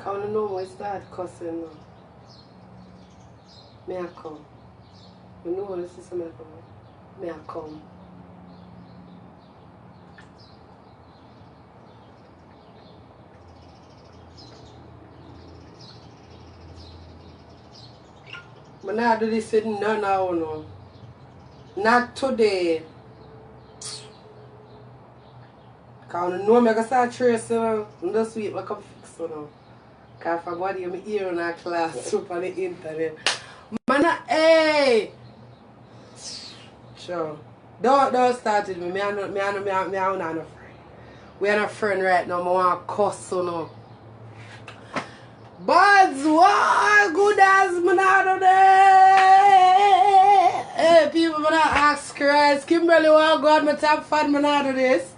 Can't know why start cussing now. May I come? You know this is me come. May I come? But now do this with none now, no. Not today. Because I know I can start tracing now. This week I can fix it now. Because for body I'm here in a class up on the internet. Man, hey! Sure. Don't start with me. Me and no friend. We are not friend right now. I want to cuss you now. Buds, what good as me not there? Hey, people, me not ask Christ. Kimberly, want God, my top fan, me not do this.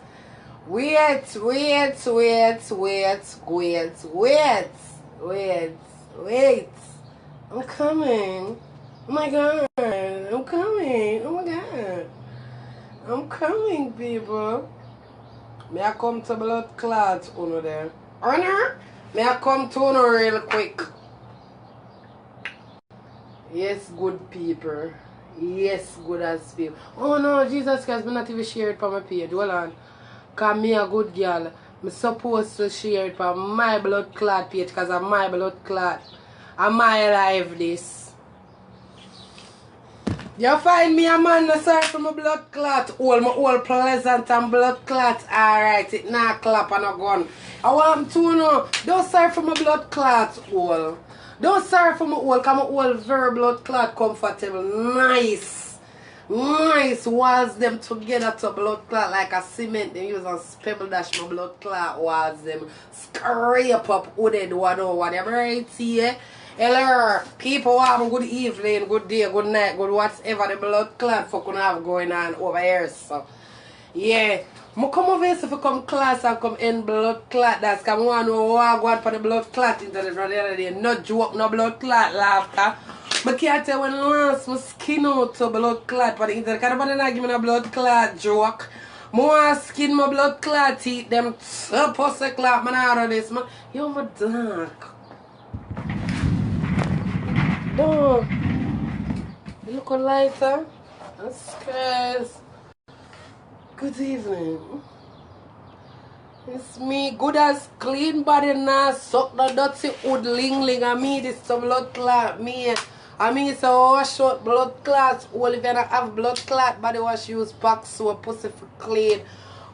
Wait. I'm coming. Oh my God. I'm coming. Oh my God. I'm coming, people. May I come to blood clot over there? Honor? May I come to you real quick? Yes, good people. Yes, good as people. Oh no, Jesus Christ, I'm not even share it for my page. Hold on. Because me a good girl. I'm supposed to share it for my blood clot page because I'm my blood clot. I'm my life this. You find me a man that sorry for my blood clot. All pleasant and blood clot. Alright, it not clap and a gun. I want to know. Don't sorry for my blood clot all. Don't sorry for my all because my all very blood clot comfortable. Nice. Nice. Walls them together to blood clot like a cement. They use a pebble dash my blood clot walls them. Scrape up hooded whatever right here. Hello, people have a good evening, good day, good night, good whatever the blood clot fucking have going on over here. So, yeah. I come over here so if come class and come in blood clot. That's because I want to know what I go on for the blood clot internet from the other day. No joke, no blood clot laughter. I can't tell when last my skin out to blood clot for the internet. Because nobody not give me a blood clot joke. I want to skin my blood clot teeth. Them pussy clot, man, out of this, man. You're my dark. Oh, you look lighter. That's crazy. Good evening. It's me, good as clean body now. Suck the dirty wood Ling. I mean, this some blood clot. I mean, it's a wash out blood clot. Well, if you don't have blood clot, body wash use pack so pussy for clean.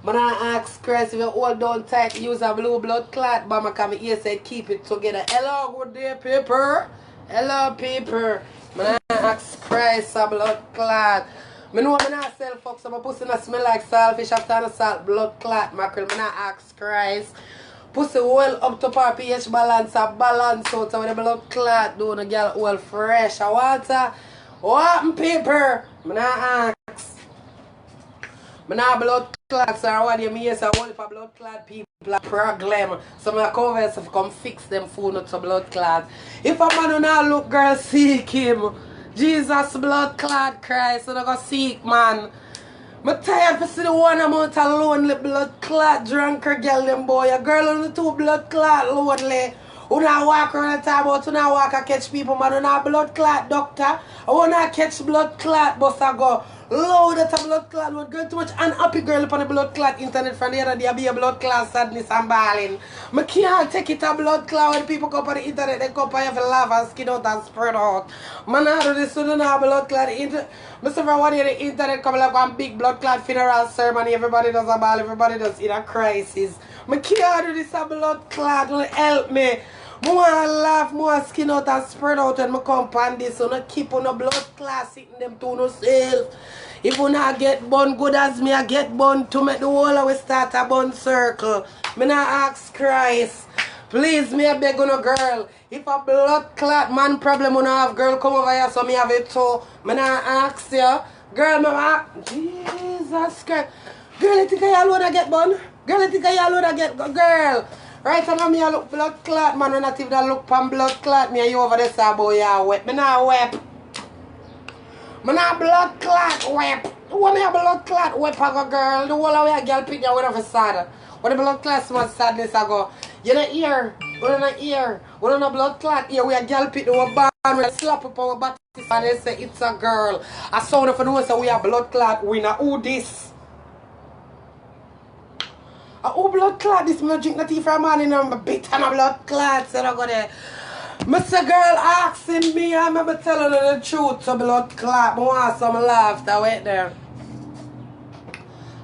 But I ask Christ if you hold down tight, use a blue blood clot. But I come here say keep it together. Hello, good day, people. Hello, people. I ask Christ a blood clot. I know I not sell fuck, so my pussy not smell like saltfish after the salt blood clot mackerel. I not ask Christ. Pussy well up to par pH balance, a balance out with the blood clot. Do the girl well fresh. I water. What people? I not ask. I not blood clots or what you mean, so only for blood clot people a problem. So I come over so come fix them phone up to blood clot. If a man do not look girl, seek him. Jesus blood clot Christ, so I go seek man. I'm tired to see the one amount of lonely blood clot drunker girl them boy. A girl on the two blood clot lonely. Who not walk around the time about who not walk and catch people, man. Who not blood clot doctor. I want to catch blood clot but I go load at a blood clot would girl too much unhappy girl upon the blood clot internet from the other day be a blood clot sadness and balling. I can't take it a blood clot when people come on the internet, they come and have a laugh and skin out and spread out. Man, I do this to the blood clot internet. Mr. One day the internet come like one big blood clot funeral ceremony, everybody does a ball, everybody does in a crisis. I can't do this a blood clot, will help me. I want to laugh, more skin out and spread out when I come on this. So I keep on a blood clot sitting them to yourself. If you not get bun good as me, I get bun to make the whole of we start a bun circle. Me not ask Christ. Please, me I beg on a girl. If a blood clot man problem you have, girl come over here so me have it too. Me not ask you. Girl, me ask. Jesus Christ. Girl, you think I alone I get bun? Girl, you think I alone I get girl? Right now me I look blood clot man, when I think I look pan blood clot, me you over there say boy you wet. Me not wet. Me not blood clot wep. Who me a blood clot wep a go girl? The whole of way a girl pick you with a sad. When the blood clot was sadness I go, you know here, We don't have ear. We don't have blood clot here. We are girl pit. We are born. We slap up our body and they say it's a girl. I sound of know so we have blood clot. We know who this. Who blood clot this? I drink the tea from morning and I'm a bit and a blood clot. So I go there. Mr. Girl asking me, I'm telling her the truth. So blood clot. I want some laughter. Wait there.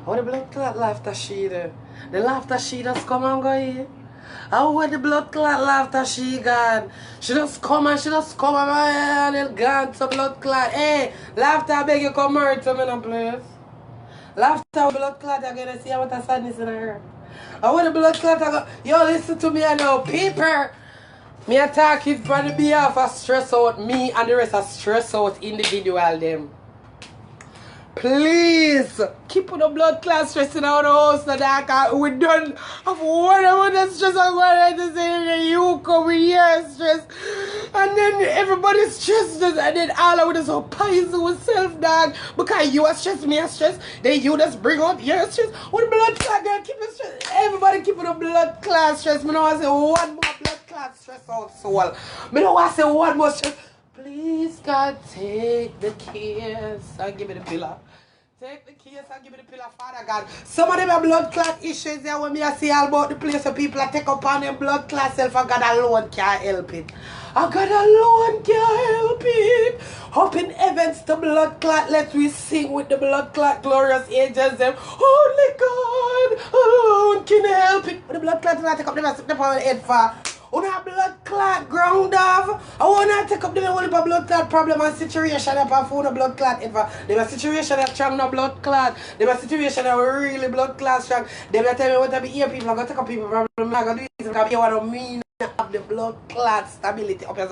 How the blood clot laughter she there? The laughter she just come and go here. How where the blood clot laughter she gone? She just come and and gone to blood clot. Hey, laughter I beg you come hurt to me in a place. Laughter blood clot you're gonna see what a sadness in her. And when the blood clot I go, yo listen to me I know people. Me attack it for the behalf of stress out me and the rest of stress out individual them. Please keep on the blood clot stress in our house so that we done of whatever the stress I'm going to say you come with your stress and then everybody's stressed and then all of us so poison with self dog because you are stressed, me are stressed, then you just bring out your stress. What the blood clot girl keep it stress. Everybody keep on the blood clot stress. Me don't want to say one more blood clot stress out soul. Me don't want to say one more stress. Please God take the case and give me the pillar. Take the case and give me the pillar, Father God. Some of them have blood clot issues there when me I see all about the place where people are take up on them blood clot self and God alone can't help it. And God alone can't help it. Up in heavens the blood clot, let we sing with the blood clot glorious angels them. Only God alone can help it. But the blood clot will take up them and sit them on the head for. On a blood clot ground off. I want to take up the only blood clot problem and situation up and phone a blood clot ever. They have a situation that strong no blood clot. They have a situation that really blood clot strong. They will tell me what to be here people. I'm going to take up people problem. I'm going to do this because you want to mean of the blood clot stability up here.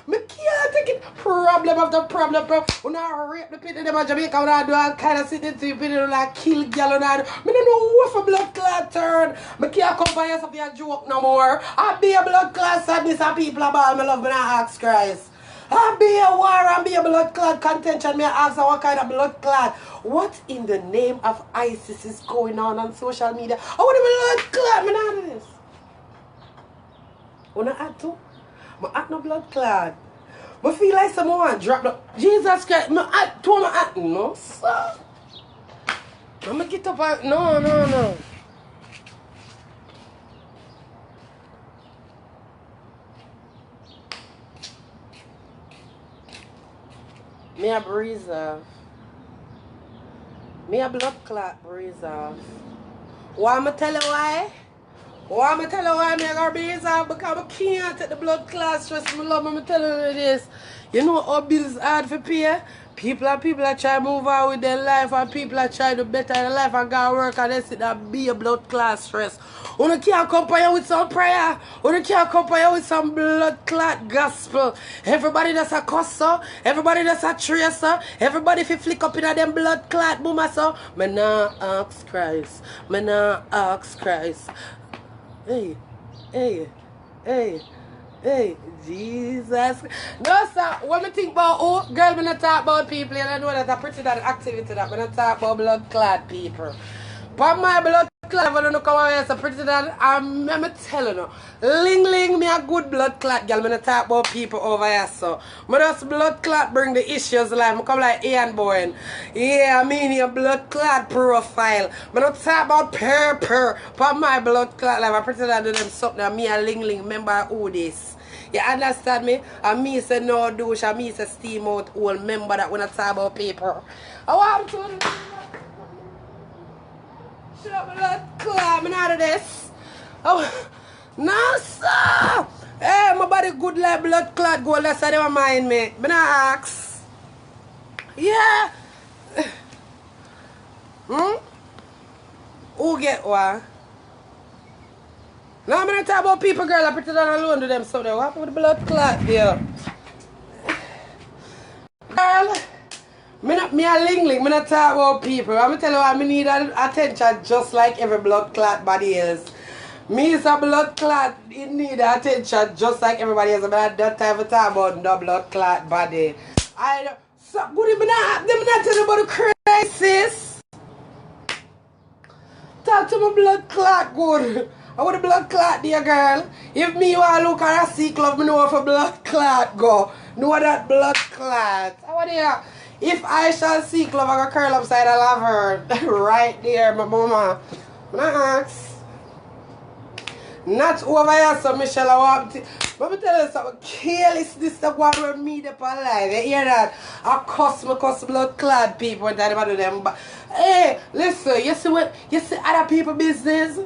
I can't take it. Problem after problem, bro. When I rape the people in Jamaica, when I do all kind of sitting to people like kill girl and I don't know what for blood clot turn. I can't come by yourself a joke no more. I be a blood clot sadness and people about me love me I ask Christ. I be a war and be a blood clot contention. Me ask what kind of blood clot. What in the name of ISIS is going on social media? I want a blood clot. Me not do this. When I add to, I add no blood clot. I feel like someone drop the Jesus Christ. I add to my add no sir. I'm gonna get up and no. Me a breeze off. Me a blood clot breeze off. Why am I tell you why? Why am I tell you why I'm going to breeze off? Because I can't take the blood clot stress. I love me telling you this. You know how bills hard for pay? People are trying to move on with their life and people are trying to better their life and go work and they sit that be a blood clot stress. You can't compare with some prayer. You can't compare with some blood clot gospel. Everybody that's a cusser, everybody that's a tracer, everybody if you flick up in them blood clot boomer so. Me nah ask Christ. Me nah ask Christ. Hey, Jesus. No, sir. When I think about girl, when I talk about people, and I know that a pretty that activity that when I talk about blood clot people. But my blood clot, when I come away, so pretty that I'm telling you, Ling, me a good blood clot girl, when I talk about people over here, so. But just blood clot bring the issues like, I come like Ian Bowen. Yeah, I mean your blood clot profile. When I talk about purr, but my blood clot, like I pretty that do them something, and me and Ling, remember who this. You understand me? And me say no douche, and me say steam out all. Remember that when I talk about paper. I want to shut up blood clot, I'm out of this. Oh, no sir. Hey, my body good like blood clot gold, that's how they mind me. I'm not ask. Yeah. Who get what? Now I'm going to talk about people, girl. I pretend I'm alone to them. So what happened with the blood clot there? Girl, me a Ling. Me not talk about people. I'm going to tell you what, I need attention just like every blood clot body else. Me is a blood clot. It need attention just like everybody else. But I don't time to talk about the blood clot body. So good, them not tell you about the crisis. Talk to my blood clot good. I want the blood clot there, girl. If me want to look at a sea club, me know for blood clot go. Know that blood clot. I want to if I shall see club, I go curl upside a lover. Right there, my mama. I ask. Not over here, so Michelle, I want to. Let me tell you something. Carelessness that one with me up alive. You hear that? I cuss blood clad people and that about them. But hey, listen, you see other people business?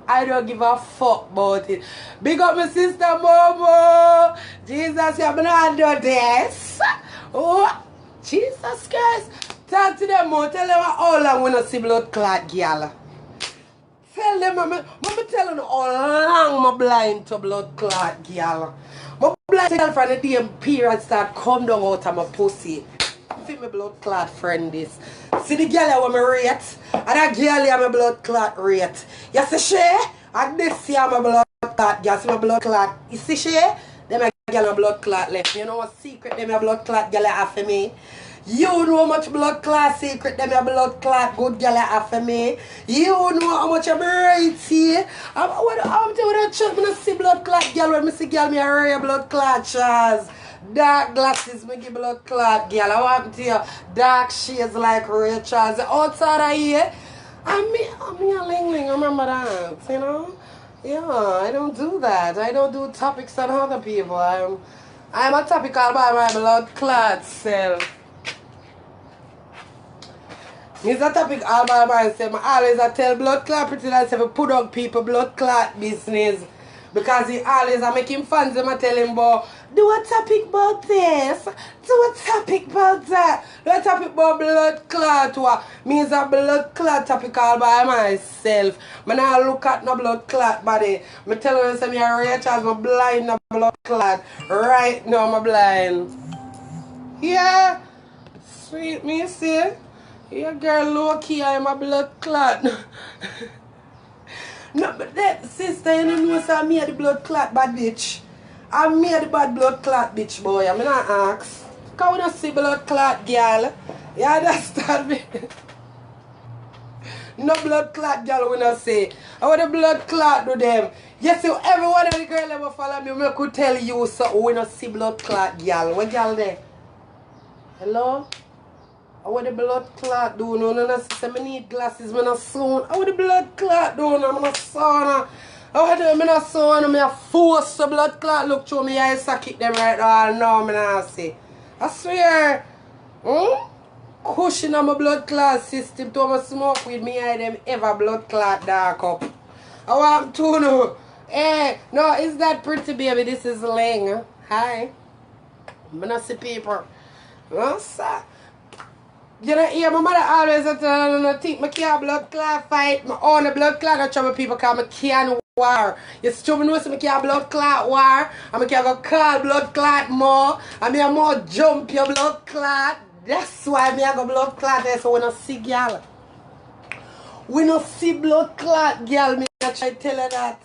I don't give a fuck about it. Big up my sister Momo. Jesus, you're not do this. Oh, Jesus Christ. Talk to them more. Tell them how long when I see blood clad girl. Tell them, I'm telling you how long I'm blind to blood clot, girl. I'm blind to girl from the damn period start come down out of my pussy. See my blood clot friend this. See the girl where I rate, and that girl here my blood clot rate. You see she? And this here my blood clot, girl. See my blood clot. You see she? Them a girl my blood clot left. You know what secret them my blood clot girl have for me? You know how much blood clot secret them your blood clot good girl have for me. You know how much I'm right here. I'm telling you that shit, I see blood clot girl when I see girl me a rare blood clot Chaz. Dark glasses me give blood clot girl. I want to tell you dark shades like Ray Charles. Outside of here, I'm me a Ling, remember that, you know? Yeah, I don't do that. I don't do topics on other people. I'm a topic all by my blood clot self. It's a topic all by myself. I always tell blood clot pretty like to put on people blood clot business. Because he always I make him fans and I tell him about do a topic about this, do a topic about that, do a topic about blood clot. What means a blood clot topic all by myself. I now look at no blood clot body. I tell you I'm Rachel, I'm blind no blood clot. Right now I'm blind. Yeah. Sweet me see. Yeah, girl, low key, I'm a blood clot. No, but that sister, you know, so I'm the blood clot bad bitch. I'm the bad blood clot bitch, boy. I'm not ask. Because we don't see blood clot, girl. You understand me? No blood clot, girl, we don't say. I want the blood clot to them. Yes, so every one of the girl ever follow me, I could tell you so we don't see blood clot, girl. What girl there? Hello? I want the blood clot do no, I need glasses when I soon. I want the blood clot do no, I'm not sauna. I want them in a sauna, I force the blood clot look through me eyes socket them right now. No, I'm not say. I swear. Cushion on my blood clot system to my smoke with me eye them ever blood clot dark up. I want to know. Hey, no, is that pretty baby? This is Ling. Hi. I'm not see people. No, sir. You know, yeah, my mother always think I can't blood clot fight. My own blood clot I trouble people because I can't war. You stupid know so I can't blood clot war. And I can't go call blood clot more. And I more jump your blood clot. That's why I go blood clot there so we don't see girl. We don't see blood clot girl. Me I try to tell her that.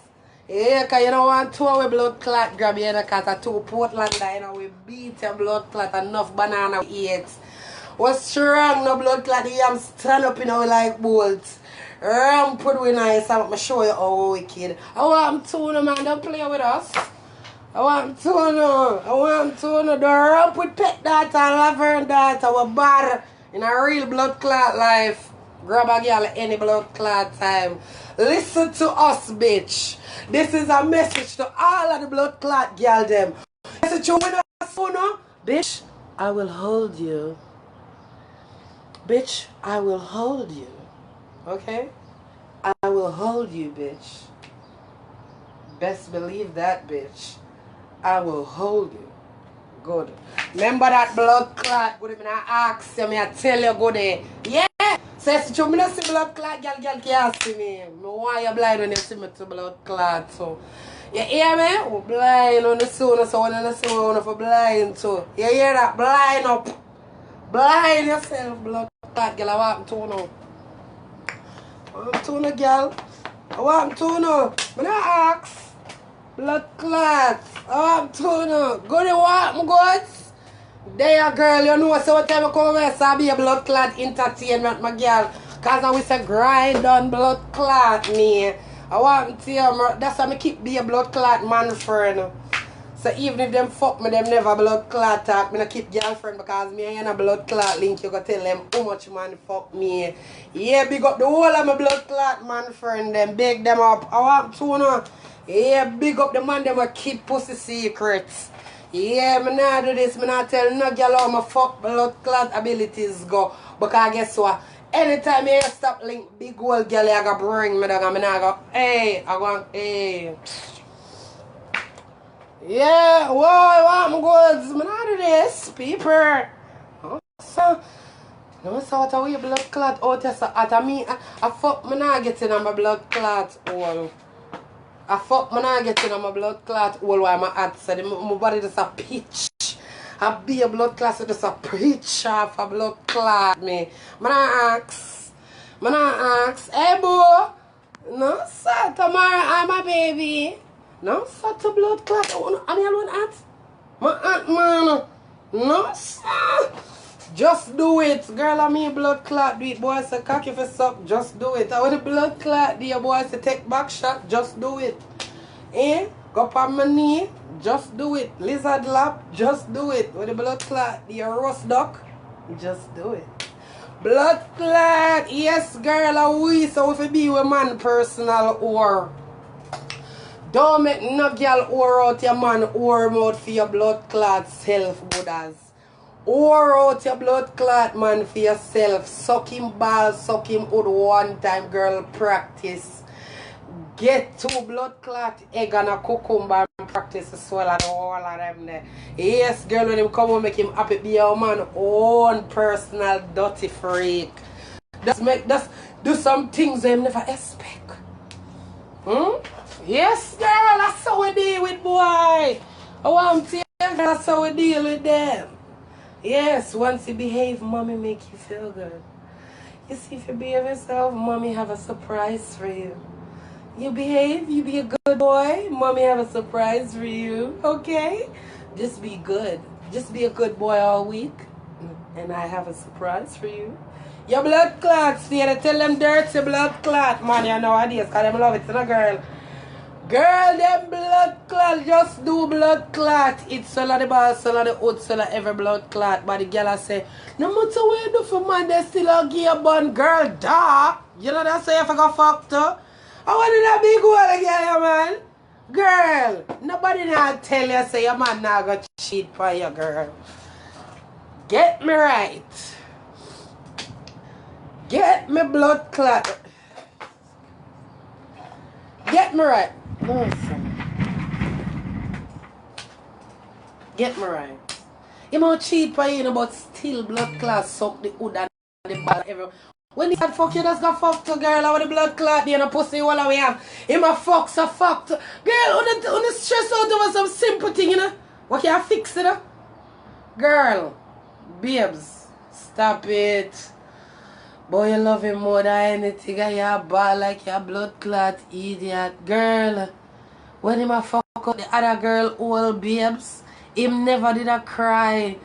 Yeah, because you don't want two with blood clot grab you because I two Portland you know, we beat your blood clot enough banana we eat. What's strong, no blood clot, the yam stand up in our like bolts. Put we nice, I'm going to show you how wicked. I want to know, man, don't play with us. I want to know, the ramp with pet data and laverne data, we bad in a real blood clot life. Grab a girl any blood clot time. Listen to us, bitch. This is a message to all of the blood clot girl them. Message you with us, bitch, I will hold you. Bitch, I will hold you. Okay? I will hold you, bitch. Best believe that, bitch. I will hold you. Good. Remember that blood clot? Good. I ask you, I tell you, good. Yeah. Says so, I see blood clot, girl can't see me. I want you blind when you see me to blood clot. So, you hear me? We're blind on the soon, so when you see me, for blind too. You hear that? Blind up. Blind yourself, blood clot, girl. I want to know. I want to know, girl. I want to know. I'm not ask. Blood clot. I want to know. Go to what, my goods? There, girl, you know, so what time I come over, so I be a blood clot entertainment, my girl. Because I was a grind on blood clot, me. I want to hear, that's why I keep be a blood clot man friend. So even if them fuck me, them never blood clot talk. Me not keep girlfriend because me ain't a blood clot link. You go tell them how much man fuck me. Yeah, big up the whole of my blood clot man friend. Them big them up. I want to know. Yeah, big up the man them a keep pussy secrets. Yeah, me not do this. Me not tell no girl how my fuck blood clot abilities go. Because guess what? Anytime you stop link big old girl, I go bring me down. I not go, hey, I want, hey. Yeah, whoa, I want my goods. I not do this, people. Oh, so, no, so what are we blood clot out there? So, at me, I fuck me not getting on my blood clot all. I fuck me not getting on my blood clot all while my heart said my body just a pitch. I be a blood clot so just a preach off a blood clot me. Man I ask, hey boy, no sir, tomorrow I'm a baby. No sir to blood clot. And you alone at? My aunt man. No sir. Just do it. Girl, I mean blood clot do it. Boy say cocky for suck, just do it. I want the blood clot the boy say take back shot, just do it. Eh? Go up on my knee, just do it. Lizard lap, just do it. With the blood clot, the roast duck, just do it. Blood clot, yes girl, we so if it be with man personal or don't make no girl or out your man or mouth for your blood clot self, buddhas. Or out your blood clot man for yourself. Suck him ball, suck him out one time, girl, practice. Get 2 blood clot egg and a cucumber and practice to swallow the whole of them there. Yes, girl, when him come and make him happy, be your man own personal dirty freak. Just do some things them never expect. Yes, girl, that's how we deal with boy. I want to tell you, that's how we deal with them. Yes, once you behave, mommy make you feel good. You see, if you behave yourself, mommy have a surprise for you. You behave, you be a good boy, mommy have a surprise for you, okay? Just be good. Just be a good boy all week, and I have a surprise for you. Your blood clots, you gotta tell them dirty blood clot, man, you nowadays, because them love it, you know, girl. Girl, them blood clot, just do blood clot. It's all of the ball, all of the hood, all of every blood clot. But the girl I say, no matter what you do for man, they still a give a bun. Girl, duh. You know that's why you forgot fucked up. I want that big one again, man. Girl, nobody now tell you say your man now got cheat for you, girl. Get me right. Get me blood clot. Get me right. Listen. Get me right. You might cheat for you, but still blood clot suck the hood and the ball everywhere. When he had fuck you, just got fucked to girl. I want the blood clot, you know, pussy all we have. Him a fuck, so fucked. Girl, on the stress out over some simple thing, you know. What can I fix it, up? Girl, babes, stop it. Boy, you love him more than anything. You're bad like your blood clot, idiot. Girl, when him a fuck up the other girl, old babes, him never did a cry.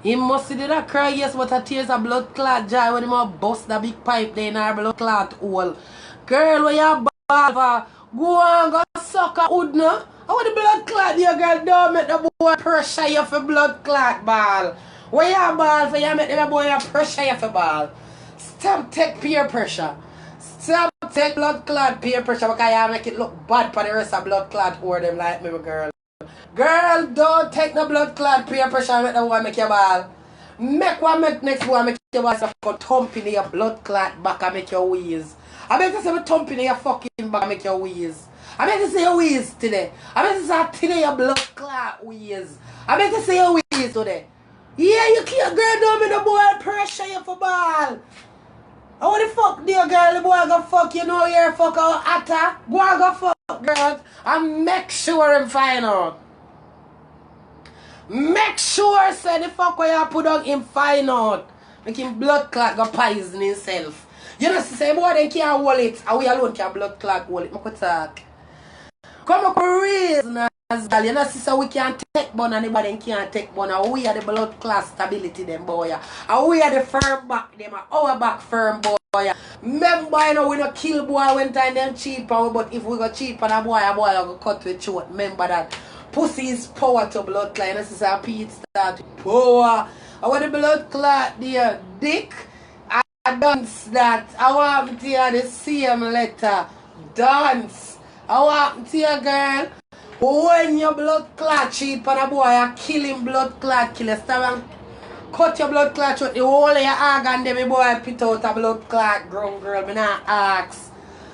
He must did a cry, yes, but a tears a blood clot joy when him a bust the big pipe there in our blood clot hole. Girl, when you bad for, go on, go suck a hood, no? I want the blood clot there, girl. Don't make the boy pressure you for blood clot ball. When you ball for, you make the boy pressure you for ball. Stop take peer pressure. Stop take blood clot peer pressure because you make it look bad for the rest of blood clot or them like me, girl. Girl, don't take no blood clot peer pressure and make the one make your ball. Make one make next one make your ball so thump in your blood clot back and make your wheeze. I make you say me thump in your fucking back and make your wheeze. I make you say your wheeze today. I make you say today your blood clot wheeze. I make you say your wheeze today. Yeah, you can't girl don't make the boy pressure you for ball. I want the fuck dear girl, the boy gonna fuck you know you're fuck out atta. Go and go fuck girl and make sure him find out. Make sure say the fuck where you put on him find out. Make him blood clot go poison himself. You know say boy then can't hold it and we alone can blood clot hold it. Make talk. Come up with reason as well. You know say we can't take bun and anybody can't take bun and we are the blood clot stability them boy. And we are the firm back them our back firm boy. Remember, you know, we don't kill boy when time them cheap, but if we go cheap on a boy go cut with short. Remember that. Pussy is power to blood clot. This is how Pete start power. I want the blood clot there. Dick, I dance that. I want to hear the same letter. Dance. I want to hear, girl. When your blood clot cheap on a boy, I kill him blood clot killer. Start cut your blood clot short. The whole of your organ, them boy pit out a blood clot grown girl. Me not ask.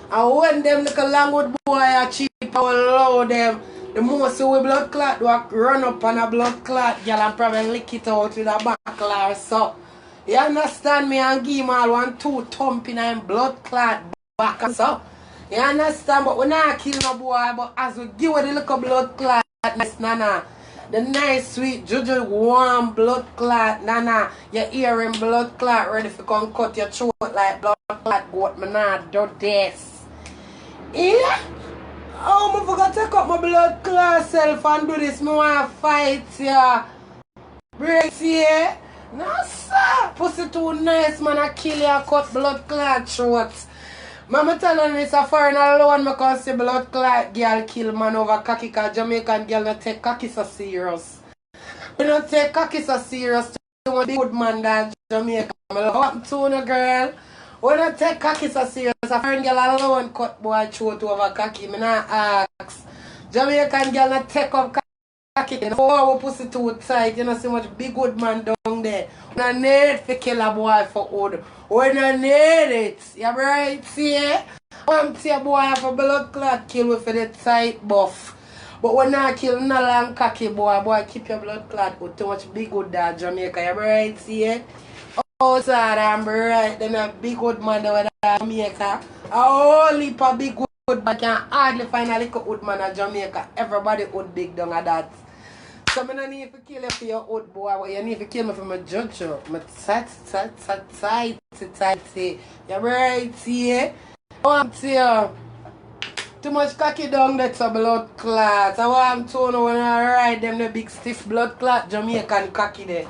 And when them little language boy are cheap, I will allow them. The most we blood clot do run up on a blood clot girl and probably lick it out with a backlar. So you understand me, and give him all 1-2 thump in him blood clot back and so. You understand? But we not kill no boy, but as we give her the little blood clot, nice nana. The nice sweet juju warm blood clot, nana. Your earring blood clot ready to come cut your throat like blood clot goat. Me not do this. Yeah? Oh, I forgot to take up my blood clot self and do this. I want to fight ya. Break here. No sir. Pussy too nice, man. I kill you, cut blood clot throats. Mama telling me it's a foreign alone because the blood clot girl kill man over cocky, because Jamaican girl don't take cocky so serious. We don't take cocky so serious. You want to be good man than Jamaican. I love what to no girl. We don't take cocky so serious. A foreign girl alone cut boy throat over cocky. Me not ask. Jamaican girl not take up cocky. You know, our pussy too tight. You know so much big good man down there. We don't need to kill a boy for wood. We don't need it. You right? See? I want to see a boy have a blood clot kill with the tight buff. But we not kill no long cocky boy. Boy, keep your blood clot with too much big good dad Jamaica. You right? See? Outside I'm right. Them a big good man over there Jamaica. A whole heap of big good man. Can hardly find a little good man in Jamaica. Everybody would big down at that. So I don't need to kill you for your old boy, but you need to kill me for my judge. My tight. You right here? I want to you. Too much cocky down that's a blood clot. I want to know when I ride them the big stiff blood clot Jamaican cocky there.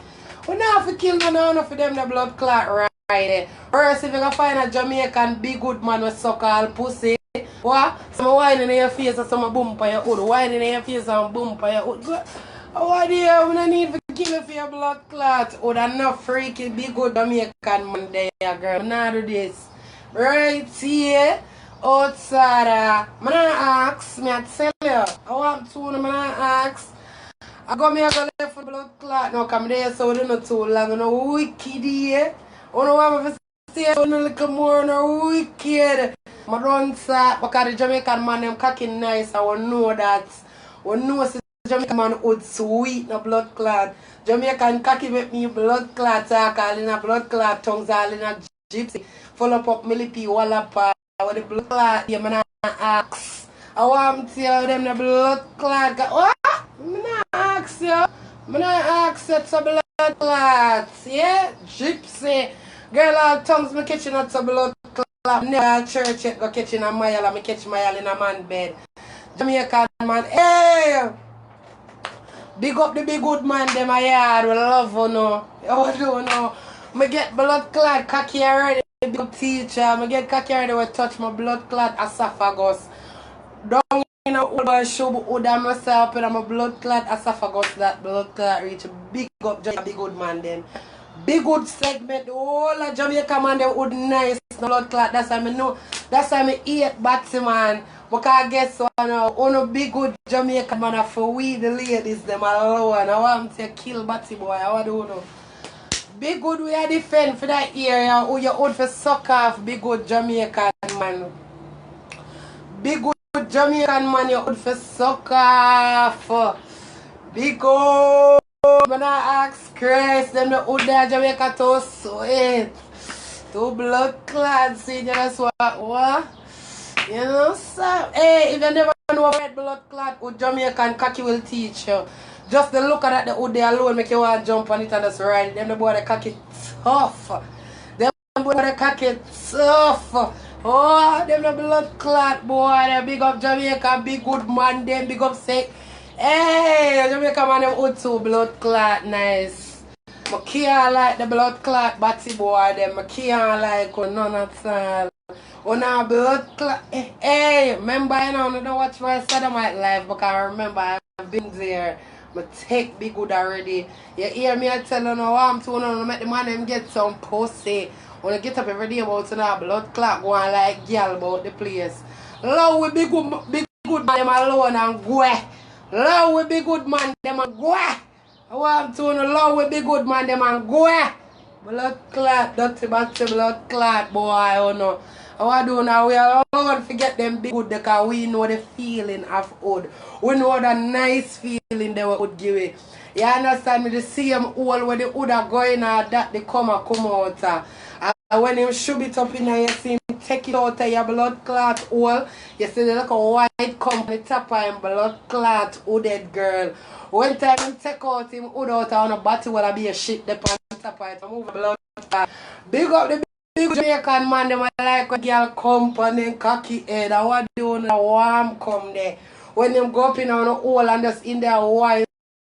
We don't have to kill me now for them the blood clot right there. First if you can find a Jamaican big good man with suck all pussy. What? Some whining in your face and some boom for your hood. Whining in your face and boom for your hood. Oh dear, we don't need to kill you for your blood clot. Oh, that's not freaking big good Jamaican man there, girl. I'm not do this. Right here, outside, I'm not ask, me I tell you. I want to, I'm not ask. I go me, I go left for blood clot. Now come there, so we don't know too long. I'm not wicked here. I don't want to stay a little more, I'm wicked. I run sad because the Jamaican man, them cocky nice. I want to know that. I know Jamaican man would sweet no blood clot. Jamaican cocky make me blood clot talk all in a blood clot tongues all in a gypsy. Full up millipede wallapa with the blood clot. Yeah, man ask. I want to tell them the blood clot. What? I'm not ask you. I'm not ask you it's a blood clot. Yeah? Gypsy. Girl all tongues me catching at a blood clot. Never church yet go catching a mile. I catch mile in a man bed. Jamaican man. Hey! Big up the big good man, them a yard, we love you know. Oh, do know. I get blood clot cocky already, big up teacher. I get cocky already, we touch my blood clot esophagus. Down in a old boy show, but would I myself and my blood clot esophagus, that blood clot reach. Big up, just a big good man then. Big good segment, the whole of Jamaica man, they would nice, no blood clot. That's why I know, that's why I eat Batsy man. Because I guess one of big good Jamaican man for we the ladies them alone. I want to kill Batty boy. I want to know. Big good we are defend for that area. Who you out for suck off big good Jamaican man. Big good Jamaican man you out for suck off. Big good. When I ask Christ them the out there Jamaica too sweet. Too blood clots. See that's what? You know, sir. Hey, if you never know red blood clot, what Jamaican cocky will teach you. Just the look at the hood there alone make you want to jump on it and just ride it. Them the boy the cocky tough. Them boy the cocky tough. Oh, them the blood clot boy. They big up Jamaica, big good man. Them big up say, hey, Jamaica man them hood too blood clot nice. I can't like the blood clot batty boy them. I can't like none at all. On our blood clot. Hey, remember I don't watch my Sodomite life because I remember I've been there. I take big good already. You hear me I tell you now I'm to make the man them get some pussy. When I get up every day about our blood clot going like girl about the place. Love with big good man them alone and go. Love with big good man them and go. I want to know love with big good man them and go. Blood clot, dirty batty blood clot boy, oh no. I want to do now, we are all forget them big good because we know the feeling of hood. We know the nice feeling they would give it. You understand me? The same hole where the hood are going at that they come out. And when him shove it up in there, you see him take it out of your blood clot hole. You see the little white come on the top of him blood clot hooded girl. One time him take out him hood out on a bottle will be a shit the on top of it. Move blood clot. Big up the big Jamaican man, them like a girl company cocky head. I want to do a warm come there. When them go up in on the hole and just in there white.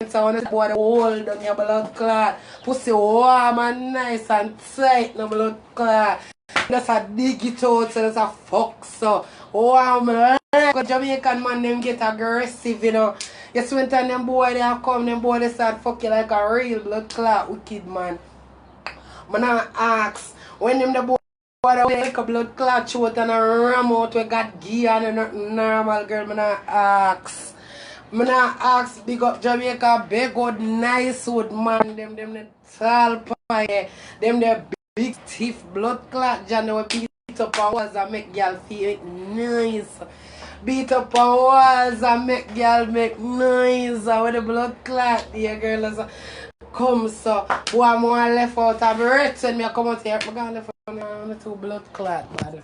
So when the boy hold on your blood clot, pussy warm and nice and tight no blood clot. That's a dig it out, so that's a fuck so. Warm like a Jamaican man them get aggressive, you know. You see when time them boy they come, them boy they start fuck you like a real blood clot wicked man. Man I ask when them the boy they like a blood clot short and a ram out we got gear and nothing normal girl, man I ask. I ask big up Jamaica, big good nice wood man, them the tall pie, them the big stiff blood clot John they will beat up on walls and make girl feel nice. Beat up on walls and make girl make noise with the blood clot there girl is come so one more left out of breath when me come out here, I'm gonna left out on the two blood clot bad.